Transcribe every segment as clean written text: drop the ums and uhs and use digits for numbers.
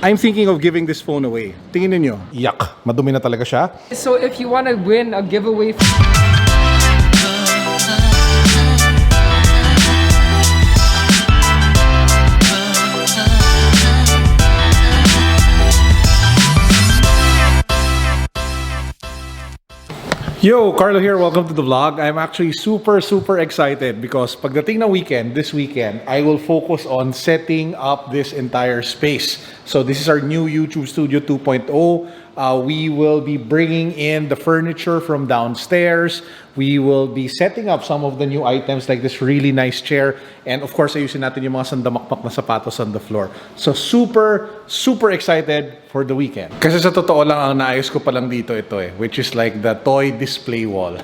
I'm thinking of giving this phone away. Tingin ninyo. Yuck. Madumi na talaga siya. So if you want to win a giveaway, Yo, Carlo here. Welcome to the vlog. I'm actually super excited because pagdating na weekend, this weekend, I will focus on setting up this entire space. So this is our new YouTube Studio 2.0. We will be bringing in the furniture from downstairs. We will be setting up some of the new items like this really nice chair. And of course, ayusin natin yung mga sandamakmak na sapatos on the floor. So super excited for the weekend. Kasi sa totoo lang, ang naayos ko pa lang dito ito which is like the toy display wall.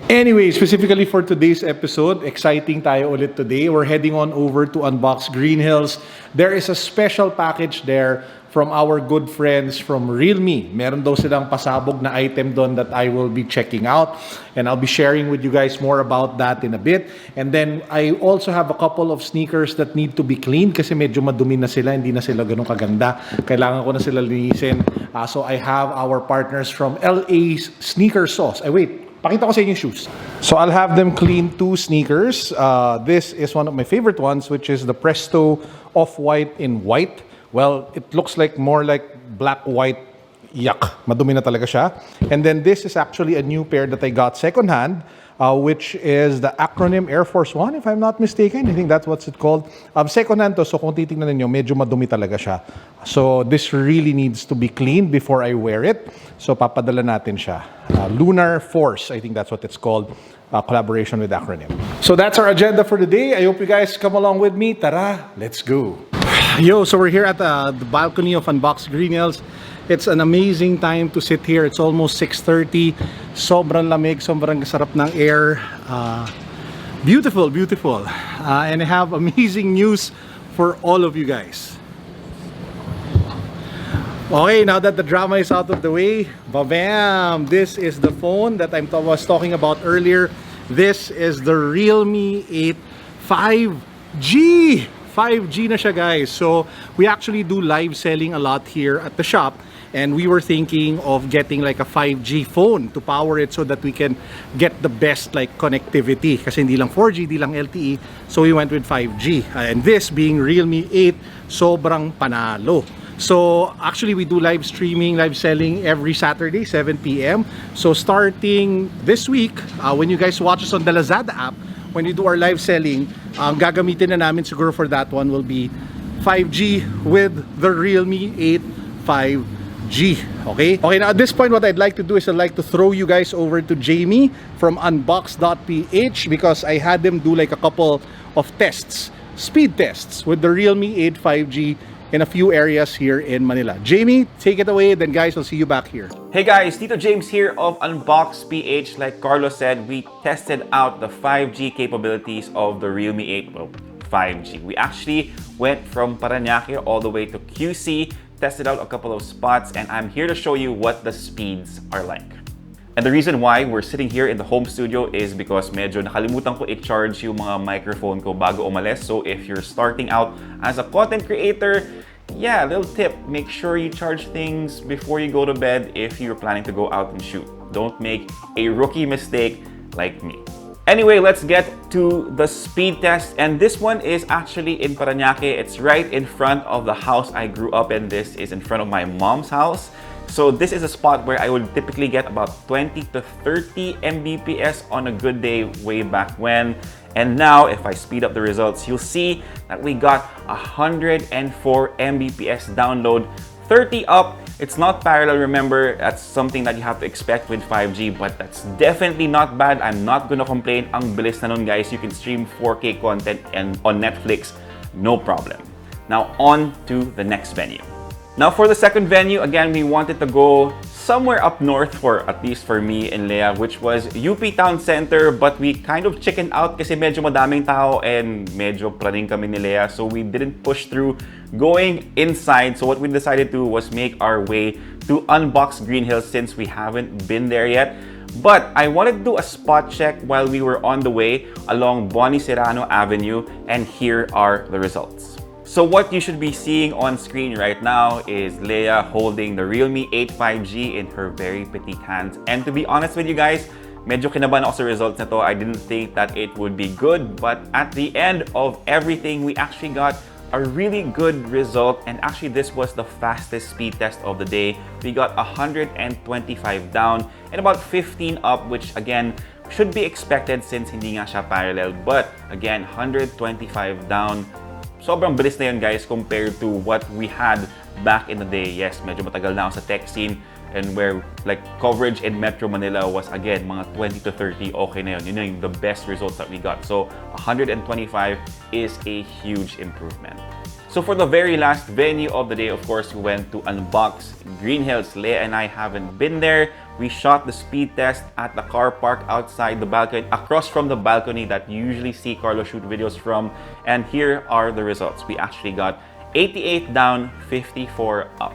Anyway, specifically for today's episode, exciting tayo ulit today. We're heading on over to Unbox Green Hills. There is a special package there from our good friends from Realme. Meron daw silang pasabog na item doon that I will be checking out. And I'll be sharing with you guys more about that in a bit. And then I also have a couple of sneakers that need to be cleaned kasi medyo madumi na sila, hindi na sila ganun kaganda. Kailangan ko na sila linisin. So I have our partners from LA Sneaker Sauce. Pakita ko sa inyo yung shoes. So I'll have them clean two sneakers. This is one of my favorite ones, which is the Presto Off-White in white. Well, it looks like more like black-white. Yuck. Madumi na talaga siya. And then this is actually a new pair that I got secondhand, which is the acronym Air Force One, if I'm not mistaken. I think that's what's it called. Secondhand to, so kung titignan ninyo, medyo madumi talaga siya. So this really needs to be cleaned before I wear it. So papadala natin siya. Lunar Force, I think that's what it's called. Collaboration with acronym. So that's our agenda for the day. I hope you guys come along with me. Tara, let's go. Yo, so we're here at the balcony of Unbox Green Hills. It's an amazing time to sit here. It's almost 6:30. Sobrang lamig, sobrang sarap ng air. Beautiful. And I have amazing news for all of you guys. Okay, now that the drama is out of the way, bam! This is the phone that I was talking about earlier. This is the Realme 8 5G. 5G na siya, guys. So we actually do live selling a lot here at the shop, and we were thinking of getting like a 5G phone to power it so that we can get the best like connectivity, kasi hindi lang 4G, hindi lang LTE, so we went with 5G, and this being Realme 8, sobrang panalo. So actually we do live streaming, live selling every Saturday 7 p.m. So starting this week, when you guys watch us on the Lazada app, when we do our live selling, gagamitin na namin siguro for that one will be 5G with the Realme 8 5G. Okay, now at this point what I'd like to do is I'd like to throw you guys over to Jamie from unbox.ph, because I had them do like a couple of tests, speed tests with the Realme 8 5G in a few areas here in Manila. Jamie, take it away, then guys, I'll see you back here. Hey guys, Tito James here of Unbox PH. Like Carlo said, we tested out the 5G capabilities of the Realme 8, well, 5G. We actually went from Paranaque all the way to QC, tested out a couple of spots, and I'm here to show you what the speeds are like. And the reason why we're sitting here in the home studio is because medyo nakalimutan ko i-charge yung mga microphone ko bago umalis. So if you're starting out as a content creator, yeah, little tip, make sure you charge things before you go to bed if you're planning to go out and shoot. Don't make a rookie mistake like me. Anyway, let's get to the speed test. And this one is actually in Paranaque. It's right in front of the house I grew up in. This is in front of my mom's house. So this is a spot where I would typically get about 20 to 30 Mbps on a good day way back when. And now, if I speed up the results, you'll see that we got 104 Mbps download, 30 up. It's not parallel, remember, that's something that you have to expect with 5G, but that's definitely not bad. I'm not gonna complain. Ang bilis na nun, guys. You can stream 4K content and on Netflix, no problem. Now, on to the next venue. Now for the second venue, again, we wanted to go somewhere up north, for at least for me and Leia, which was UP Town Center, but we kind of chickened out kasi medyo madaming tao and medyo praning kami ni Leia, so we didn't push through going inside. So what we decided to was make our way to Unbox Green Hills since we haven't been there yet. But I wanted to do a spot check while we were on the way along Bonnie Serrano Avenue, and here are the results. So what you should be seeing on screen right now is Leia holding the Realme 8 5G in her very petite hands. And to be honest with you guys, medyo kinabahan ako sa results na to. I didn't think that it would be good, but at the end of everything, we actually got a really good result. And actually, this was the fastest speed test of the day. We got 125 down and about 15 up, which again, should be expected since hindi nga siya parallel. But again, 125 down. Sobrang bilis na yun, guys, compared to what we had back in the day. Yes, medyo matagal na ako sa tech scene and where like coverage in Metro Manila was again mga 20 to 30, okay na yun. Yun yung the best results that we got. So 125 is a huge improvement. So for the very last venue of the day, of course, we went to Unbox Green Hills. Leia and I haven't been there. We shot the speed test at the car park outside the balcony, across from the balcony that you usually see Carlo shoot videos from. And here are the results. We actually got 88 down, 54 up.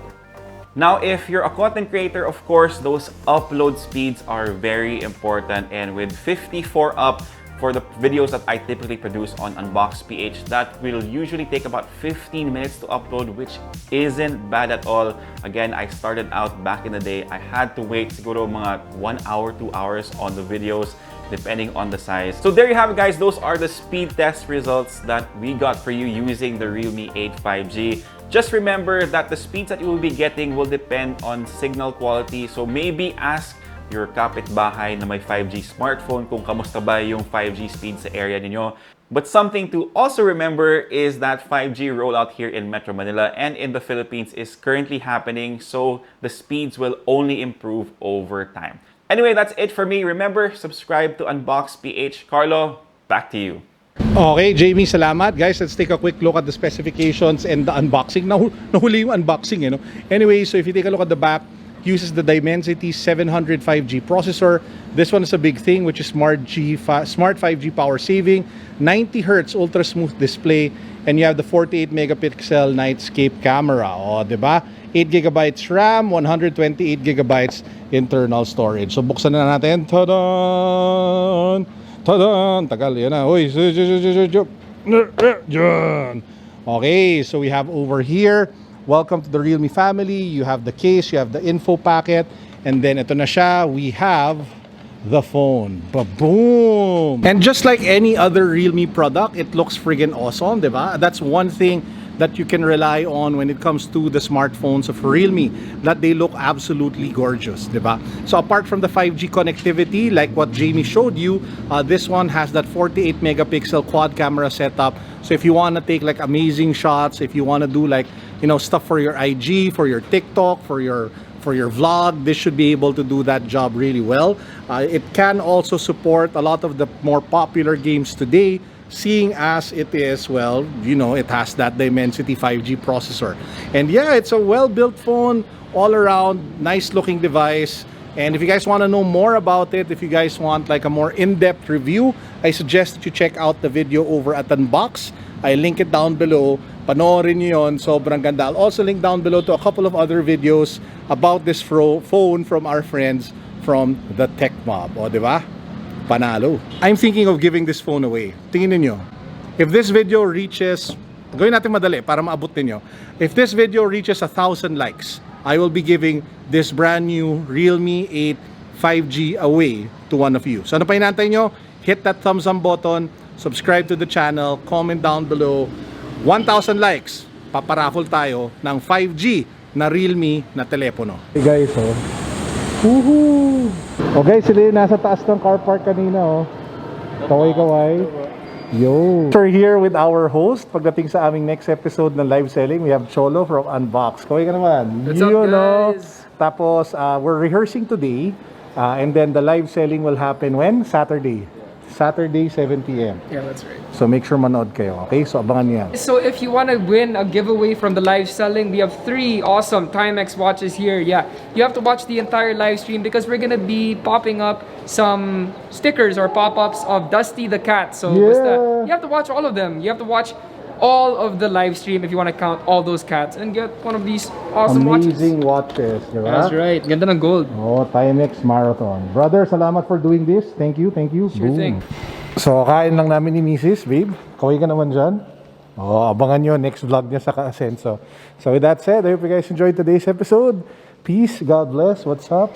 Now, if you're a content creator, of course, those upload speeds are very important. And with 54 up, for the videos that I typically produce on Unbox PH, that will usually take about 15 minutes to upload, which isn't bad at all. Again, I started out back in the day. I had to wait siguro mga 1 hour, 2 hours on the videos, depending on the size. So there you have it, guys. Those are the speed test results that we got for you using the Realme 8 5G. Just remember that the speeds that you will be getting will depend on signal quality. So maybe ask your kapitbahay na may 5G smartphone kung kamusta ba yung 5G speed sa area ninyo. But something to also remember is that 5G rollout here in Metro Manila and in the Philippines is currently happening, so the speeds will only improve over time. Anyway, that's it for me. Remember, subscribe to Unbox PH. Carlo, back to you. Okay, Jamie, salamat. Guys, let's take a quick look at the specifications and the unboxing. Nahuli yung unboxing, you know. Anyway, so if you take a look at the back, uses the Dimensity 700 5G processor. This one is a big thing, which is smart 5G power saving, 90 Hz ultra smooth display, and you have the 48 megapixel nightscape camera. Oh, diba? 8 gigabytes RAM, 128 gigabytes internal storage. So buksan na natin. Tadaan! Tadaan! Tagal, yan na. Uy, okay, so we have over here, welcome to the Realme family. You have the case, you have the info packet, and then ito na siya, we have the phone. Ba-boom! And just like any other Realme product, it looks friggin' awesome, diba? That's one thing that you can rely on when it comes to the smartphones of Realme, that they look absolutely gorgeous, diba? So apart from the 5G connectivity, like what Jamie showed you, this one has that 48 megapixel quad camera setup. So if you want to take like amazing shots, if you want to do like, you know, stuff for your IG, for your TikTok, for your vlog, this should be able to do that job really well. It can also support a lot of the more popular games today, seeing as it is, well, you know, it has that Dimensity 5G processor. And yeah, it's a well-built phone, all around, nice looking device. And if you guys want to know more about it, if you guys want like a more in-depth review, I suggest that you check out the video over at Unbox. I link it down below. Panoorin nyo yun, sobrang ganda. I'll also link down below to a couple of other videos about this phone from our friends from the Tech Mob. O, di ba? Panalo. I'm thinking of giving this phone away. Tingin niyo. If this video reaches, gawin natin madali para maabot niyo. If this video reaches 1,000 likes, I will be giving this brand new Realme 8 5G away to one of you. So ano pa hinantay nyo? Hit that thumbs up button, subscribe to the channel, comment down below. 1,000 likes, paparaffle tayo ng 5G na Realme na telepono. Hey guys, oh. Woohoo! Okay, sila yung nasa taas ng car park kanina, oh. Kaway-kaway. Yo! We're here with our host. Pagdating sa aming next episode ng live selling, we have Cholo from Unbox. Kaway ka naman. What's up, guys? Tapos, we're rehearsing today. And then the live selling will happen when? Saturday. Saturday, 7 p.m. Yeah, that's right. So make sure manood kayo, okay? So abangan niyo yan. So if you want to win a giveaway from the live selling, we have 3 awesome Timex watches here. Yeah, you have to watch the entire live stream because we're gonna be popping up some stickers or pop-ups of Dusty the cat. So Yeah. you have to watch all of them. You have to watch all of the live stream if you want to count all those cats and get one of these awesome Amazing watches. watches, di ba? That's right. Ganda ng gold. Oh, Timex Marathon. Brother, salamat for doing this. Thank you, thank you. Sure thing. So, kain lang namin ni Mrs. Babe. Kaway ka naman dyan. Oh, abangan nyo next vlog niya sa Ka-Asenso. So with that said, I hope you guys enjoyed today's episode. Peace, God bless, what's up?